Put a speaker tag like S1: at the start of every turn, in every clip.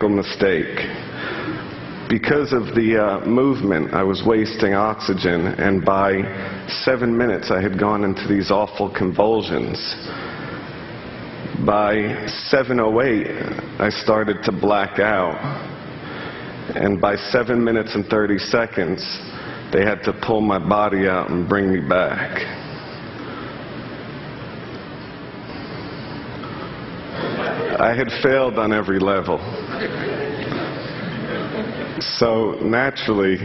S1: mistake. Because of the movement, I was wasting oxygen, and by 7 minutes I had gone into these awful convulsions. By 7:08, I started to black out, and by 7 minutes and 30 seconds, they had to pull my body out and bring me back. I had failed on every level. So naturally,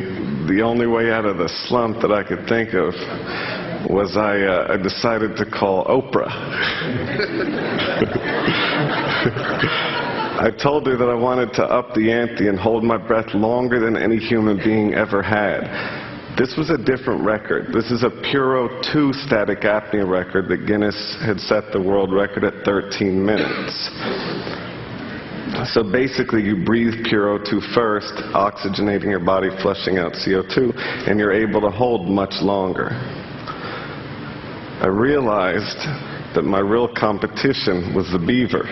S1: the only way out of the slump that I could think of was I decided to call Oprah. I told her that I wanted to up the ante and hold my breath longer than any human being ever had. This was a different record. This is a Puro 2 static apnea record that Guinness had set the world record at 13 minutes. So basically, you breathe Puro 2 first, oxygenating your body, flushing out CO2, and you're able to hold much longer. I realized that my real competition was the beaver.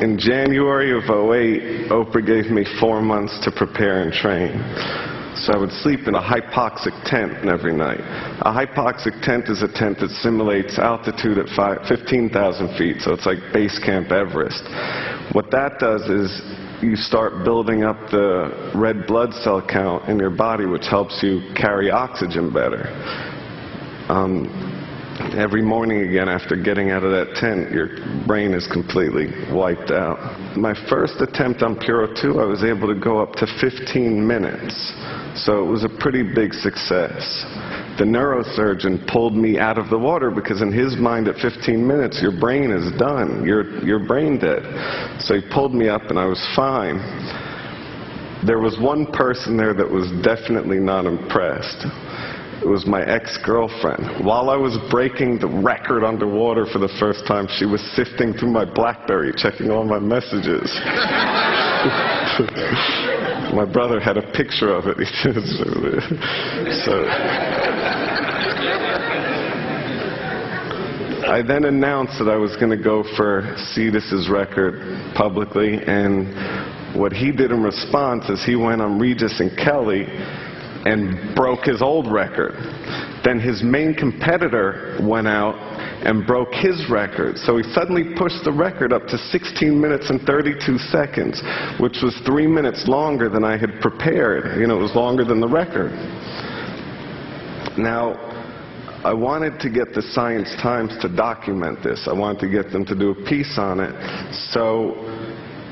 S1: In January of '08, Oprah gave me 4 months to prepare and train. So I would sleep in a hypoxic tent every night. A hypoxic tent is a tent that simulates altitude at 15,000 feet, so it's like base camp Everest. What that does is you start building up the red blood cell count in your body, which helps you carry oxygen better. Every morning again, after getting out of that tent, your brain is completely wiped out. My first attempt on Puro 2, I was able to go up to 15 minutes. So it was a pretty big success. The neurosurgeon pulled me out of the water because in his mind at 15 minutes, your brain is done. You're brain dead. So he pulled me up and I was fine. There was one person there that was definitely not impressed. It was my ex-girlfriend. While I was breaking the record underwater for the first time, she was sifting through my BlackBerry, checking all my messages. My brother had a picture of it. So I then announced that I was going to go for Cetus's record publicly, and what he did in response is he went on Regis and Kelly and broke his old record. Then his main competitor went out and broke his record. So he suddenly pushed the record up to 16 minutes and 32 seconds, which was 3 minutes longer than I had prepared. You know, it was longer than the record. Now, I wanted to get the Science Times to document this. I wanted to get them to do a piece on it. So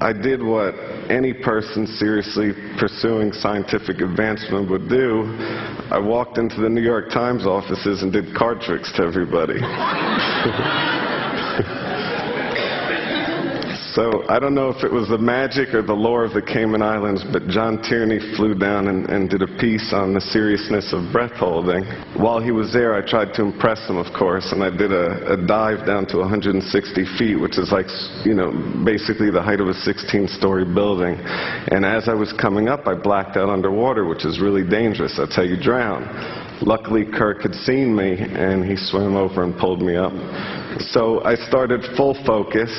S1: I did what any person seriously pursuing scientific advancement would do. I walked into the New York Times offices and did card tricks to everybody. So I don't know if it was the magic or the lore of the Cayman Islands, but John Tierney flew down and did a piece on the seriousness of breath holding. While he was there, I tried to impress him, of course, and I did a dive down to 160 feet, which is like, you know, basically the height of a 16-story building. And as I was coming up, I blacked out underwater, which is really dangerous. That's how you drown. Luckily, Kirk had seen me, and he swam over and pulled me up. So I started full focus.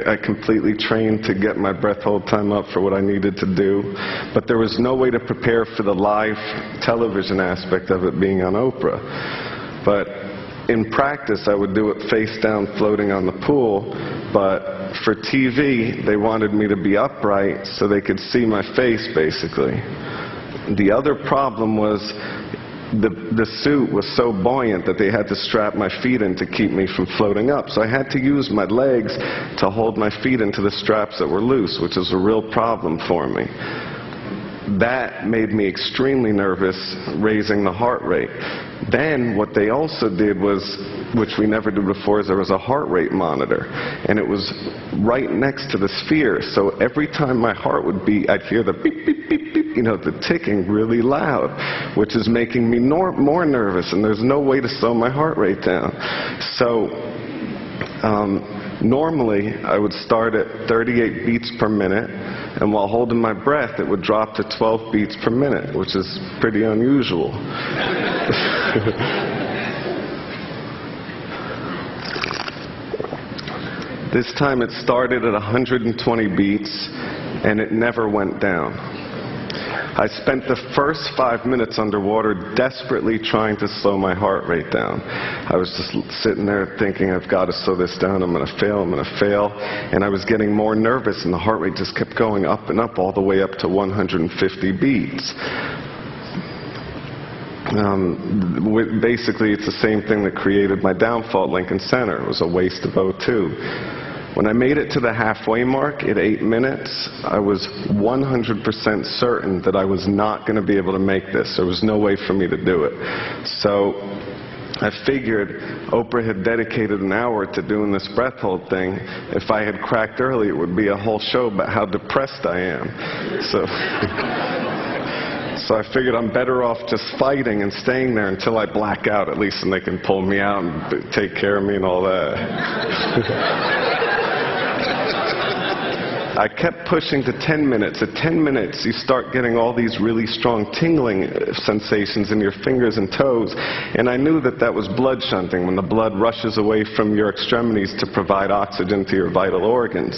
S1: I completely trained to get my breath hold time up for what I needed to do. But there was no way to prepare for the live television aspect of it being on Oprah. But in practice, I would do it face down, floating on the pool. But for TV, they wanted me to be upright so they could see my face, basically. The other problem was the suit was so buoyant that they had to strap my feet in to keep me from floating up. So I had to use my legs to hold my feet into the straps that were loose, which is a real problem for me. That made me extremely nervous, raising the heart rate. Then what they also did was, which we never did before, is there was a heart rate monitor, and it was right next to the sphere. So every time my heart would beat, I'd hear the beep, beep, beep, beep, you know, the ticking really loud, which is making me more nervous, and there's no way to slow my heart rate down. So normally I would start at 38 beats per minute, and while holding my breath, it would drop to 12 beats per minute, which is pretty unusual. This time it started at 120 beats, and it never went down. I spent the first 5 minutes underwater desperately trying to slow my heart rate down. I was just sitting there thinking, I've got to slow this down, I'm going to fail, I'm going to fail. And I was getting more nervous, and the heart rate just kept going up and up, all the way up to 150 beats. Basically, it's the same thing that created my downfall at Lincoln Center. It was a waste of O2. When I made it to the halfway mark at 8 minutes, I was 100% certain that I was not going to be able to make this. There was no way for me to do it. So I figured Oprah had dedicated an hour to doing this breath hold thing. If I had cracked early, it would be a whole show about how depressed I am. So I figured I'm better off just fighting and staying there until I black out, at least, and they can pull me out and take care of me and all that. I kept pushing to 10 minutes. At 10 minutes, you start getting all these really strong tingling sensations in your fingers and toes. And I knew that that was blood shunting, when the blood rushes away from your extremities to provide oxygen to your vital organs.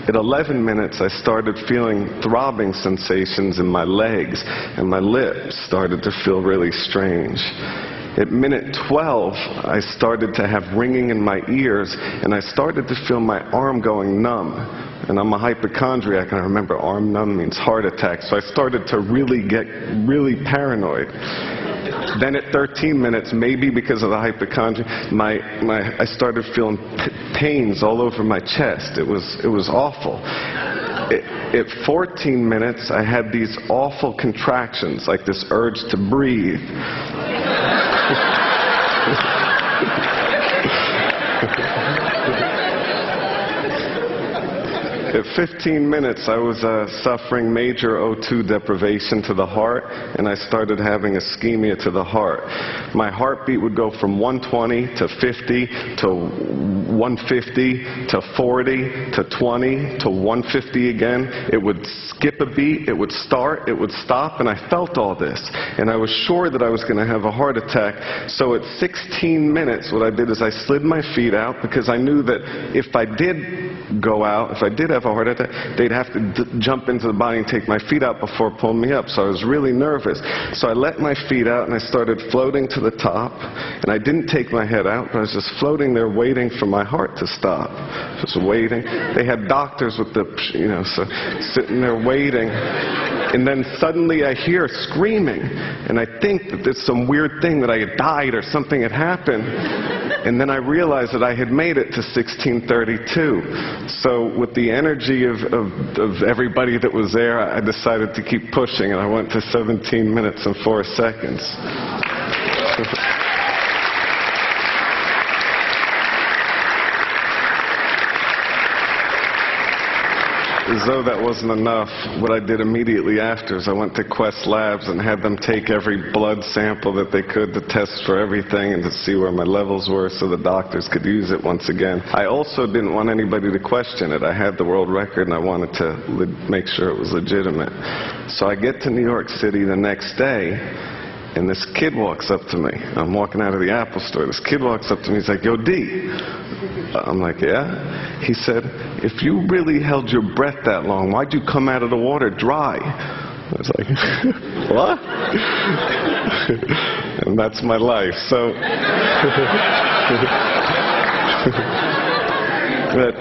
S1: At 11 minutes, I started feeling throbbing sensations in my legs, and my lips started to feel really strange. At minute 12, I started to have ringing in my ears, and I started to feel my arm going numb. And I'm a hypochondriac, and I remember arm numb means heart attack, so I started to really get really paranoid. Then at 13 minutes, maybe because of the hypochondria, I started feeling pains all over my chest. It was awful. At 14 minutes, I had these awful contractions, like this urge to breathe. At 15 minutes, I was suffering major O2 deprivation to the heart, and I started having ischemia to the heart. My heartbeat would go from 120 to 50 to 150 to 40 to 20 to 150 again. It would skip a beat, it would start, it would stop, and I felt all this. And I was sure that I was going to have a heart attack. So at 16 minutes, what I did is I slid my feet out, because I knew that if I did go out, if I did have a heart attack, they'd have to jump into the body and take my feet out before pulling me up. So I was really nervous. So I let my feet out, and I started floating to the top. And I didn't take my head out, but I was just floating there waiting for my heart to stop. Just waiting. They had doctors with the, so sitting there waiting. And then suddenly I hear screaming. And I think that there's some weird thing, that I had died or something had happened. And then I realized that I had made it to 1632. So with the energy of everybody that was there, I decided to keep pushing, and I went to 17 minutes and 4 seconds. As though that wasn't enough, what I did immediately after is I went to Quest Labs and had them take every blood sample that they could to test for everything and to see where my levels were, so the doctors could use it once again. I also didn't want anybody to question it. I had the world record, and I wanted to make sure it was legitimate. So I get to New York City the next day, and this kid walks up to me. I'm walking out of the Apple store. This kid walks up to me. He's like, "Yo, D." I'm like, "Yeah?" He said, "If you really held your breath that long, why'd you come out of the water dry?" I was like, "What?" And that's my life. So, but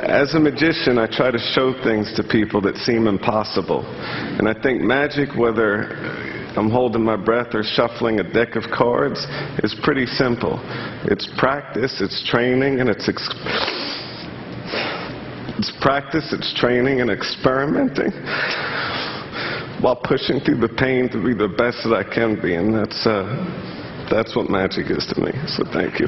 S1: as a magician, I try to show things to people that seem impossible. And I think magic, whether I'm holding my breath or shuffling a deck of cards, is pretty simple. It's practice, it's training, and it's practice, it's training, and experimenting while pushing through the pain to be the best that I can be. And that's what magic is to me. So thank you.